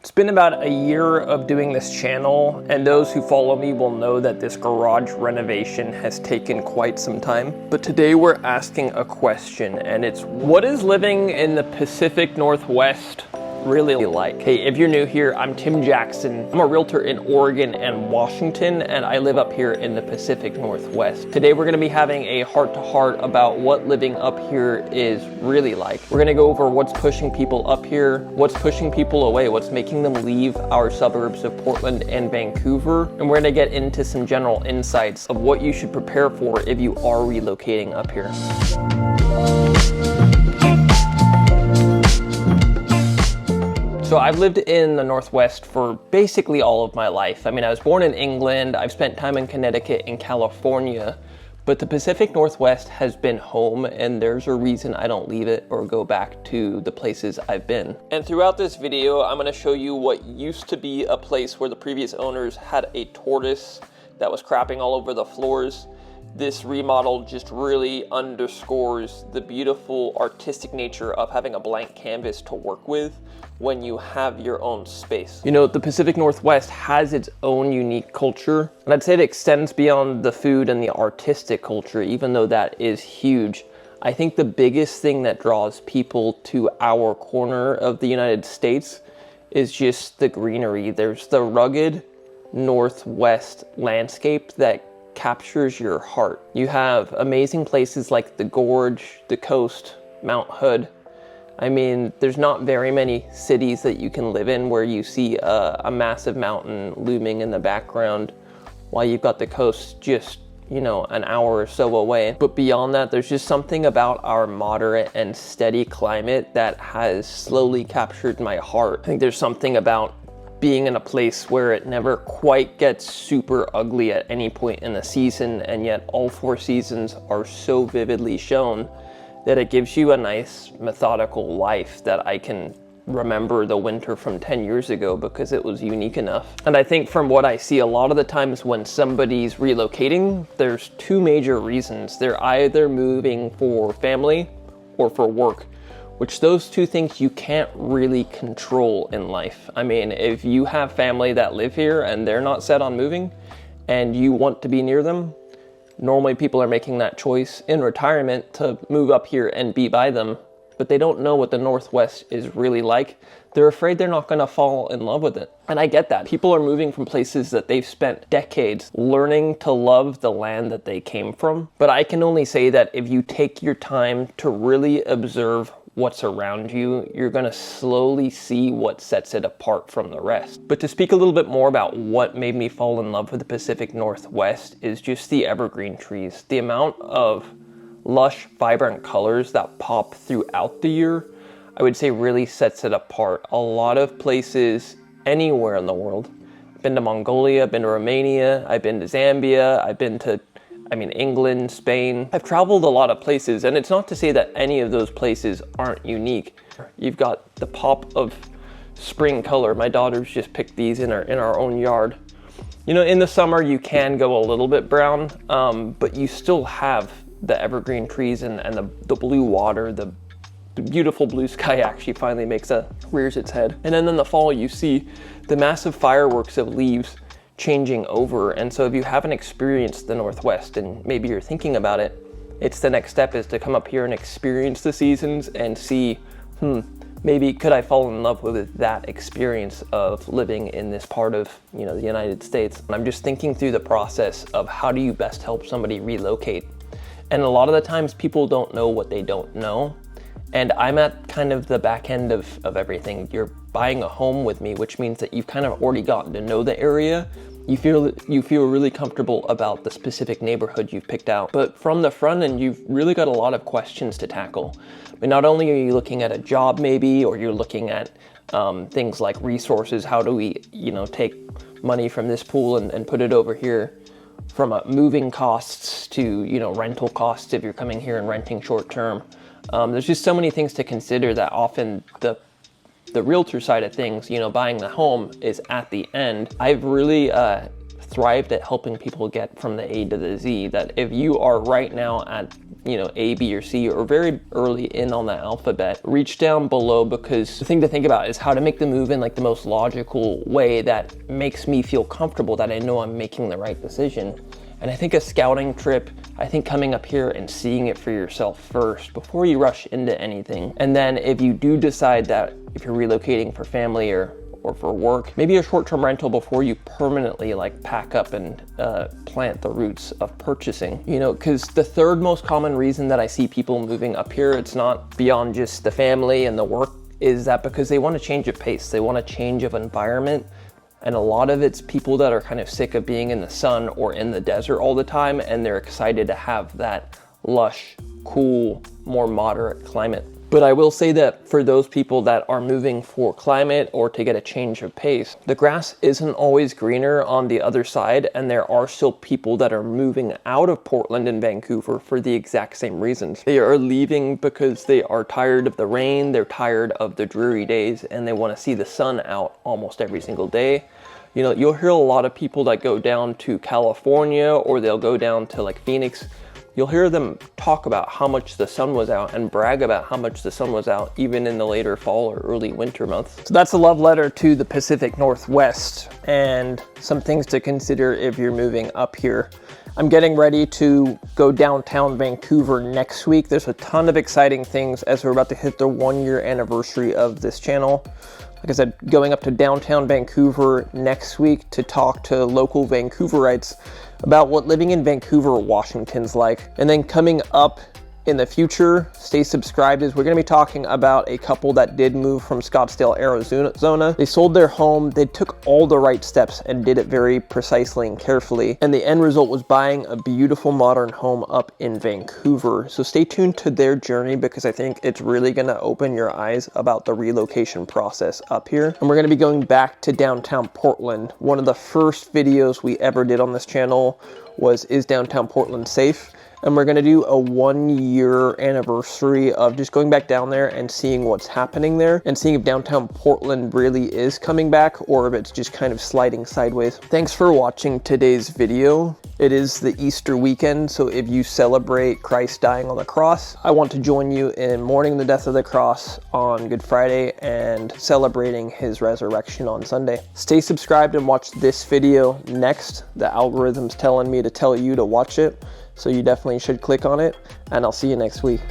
It's been about a year of doing this channel, and those who follow me will know that this garage renovation has taken quite some time. But today we're asking a question, and it's, what is living in the Pacific Northwest really like? Hey, if you're new here, I'm Tim Jackson. I'm a realtor in Oregon and Washington, and I live up here in the Pacific Northwest. Today we're gonna be having a heart-to-heart about what living up here is really like. We're gonna go over what's pushing people up here, what's pushing people away, what's making them leave our suburbs of Portland and Vancouver, and we're gonna get into some general insights of what you should prepare for if you are relocating up here. So I've lived in the Northwest for basically all of my life. I mean, I was born in England, I've spent time in Connecticut and California, but the Pacific Northwest has been home, and there's a reason I don't leave it or go back to the places I've been. And throughout this video, I'm gonna show you what used to be a place where the previous owners had a tortoise that was crapping all over the floors. This remodel just really underscores the beautiful artistic nature of having a blank canvas to work with when you have your own space. You know, the Pacific Northwest has its own unique culture, and I'd say it extends beyond the food and the artistic culture, even though that is huge. I think the biggest thing that draws people to our corner of the United States is just the greenery. There's the rugged Northwest landscape that captures your heart. You have amazing places like the Gorge, the coast, Mount Hood. I mean, there's not very many cities that you can live in where you see a massive mountain looming in the background while you've got the coast just, you know, an hour or so away. But beyond that, there's just something about our moderate and steady climate that has slowly captured my heart. I think there's something about being in a place where it never quite gets super ugly at any point in the season, and yet all four seasons are so vividly shown that it gives you a nice methodical life that I can remember the winter from 10 years ago because it was unique enough. And I think from what I see a lot of the times when somebody's relocating, there's two major reasons. They're either moving for family or for work, which those two things you can't really control in life. I mean, if you have family that live here and they're not set on moving and you want to be near them, normally people are making that choice in retirement to move up here and be by them, but they don't know what the Northwest is really like. They're afraid they're not gonna fall in love with it. And I get that. People are moving from places that they've spent decades learning to love the land that they came from. But I can only say that if you take your time to really observe what's around you, you're gonna slowly see what sets it apart from the rest. But to speak a little bit more about what made me fall in love with the Pacific Northwest is just the evergreen trees. The amount of lush, vibrant colors that pop throughout the year, I would say really sets it apart. A lot of places anywhere in the world. I've been to Mongolia, I've been to Romania, I've been to Zambia, I've been to England, Spain. I've traveled a lot of places, and it's not to say that any of those places aren't unique. You've got the pop of spring color. My daughters just picked these in our own yard. You know, in the summer you can go a little bit brown, but you still have the evergreen trees and the blue water. The beautiful blue sky actually finally rears its head. And then in the fall you see the massive fireworks of leaves changing over. And so if you haven't experienced the Northwest and maybe you're thinking about it, it's the next step is to come up here and experience the seasons and see, maybe could I fall in love with that experience of living in this part of, you know, the United States. And I'm just thinking through the process of how do you best help somebody relocate. And a lot of the times people don't know what they don't know. And I'm at kind of the back end of everything. You're buying a home with me, which means that you've kind of already gotten to know the area. You feel really comfortable about the specific neighborhood you've picked out. But from the front end, you've really got a lot of questions to tackle. I mean, not only are you looking at a job maybe, or you're looking at things like resources. How do we, you know, take money from this pool and put it over here? From moving costs to, you know, rental costs if you're coming here and renting short term. There's just so many things to consider that often the realtor side of things, you know, buying the home is at the end. I've really thrived at helping people get from the A to the Z. That if you are right now at, you know, A, B, or C, or very early in on the alphabet, reach down below, because the thing to think about is how to make the move in like the most logical way that makes me feel comfortable, that I know I'm making the right decision. And I think a scouting trip, I think coming up here and seeing it for yourself first before you rush into anything. And then if you do decide that if you're relocating for family or for work, maybe a short-term rental before you permanently like pack up and plant the roots of purchasing. You know, because the third most common reason that I see people moving up here, it's not beyond just the family and the work, is that because they want to change of pace, they want a change of environment. And a lot of it's people that are kind of sick of being in the sun or in the desert all the time, and they're excited to have that lush, cool, more moderate climate. But I will say that for those people that are moving for climate or to get a change of pace, the grass isn't always greener on the other side, and there are still people that are moving out of Portland and Vancouver for the exact same reasons. They are leaving because they are tired of the rain, they're tired of the dreary days, and they want to see the sun out almost every single day. You know, you'll hear a lot of people that go down to California, or they'll go down to like Phoenix. You'll hear them talk about how much the sun was out and brag about how much the sun was out even in the later fall or early winter months. So that's a love letter to the Pacific Northwest and some things to consider if you're moving up here. I'm getting ready to go downtown Vancouver next week. There's a ton of exciting things as we're about to hit the 1-year anniversary of this channel. Like I said, going up to downtown Vancouver next week to talk to local Vancouverites about what living in Vancouver, Washington's like. And then coming up in the future, stay subscribed, as we're gonna be talking about a couple that did move from Scottsdale, Arizona. They sold their home, they took all the right steps and did it very precisely and carefully. And the end result was buying a beautiful modern home up in Vancouver. So stay tuned to their journey, because I think it's really gonna open your eyes about the relocation process up here. And we're gonna be going back to downtown Portland. One of the first videos we ever did on this channel was, is downtown Portland safe? And we're gonna do a 1-year anniversary of just going back down there and seeing what's happening there and seeing if downtown Portland really is coming back or if it's just kind of sliding sideways. Thanks for watching today's video. It is the Easter weekend, so if you celebrate Christ dying on the cross, I want to join you in mourning the death of the cross on Good Friday and celebrating his resurrection on Sunday. Stay subscribed and watch this video next. The algorithm's telling me to tell you to watch it, so you definitely should click on it, and I'll see you next week.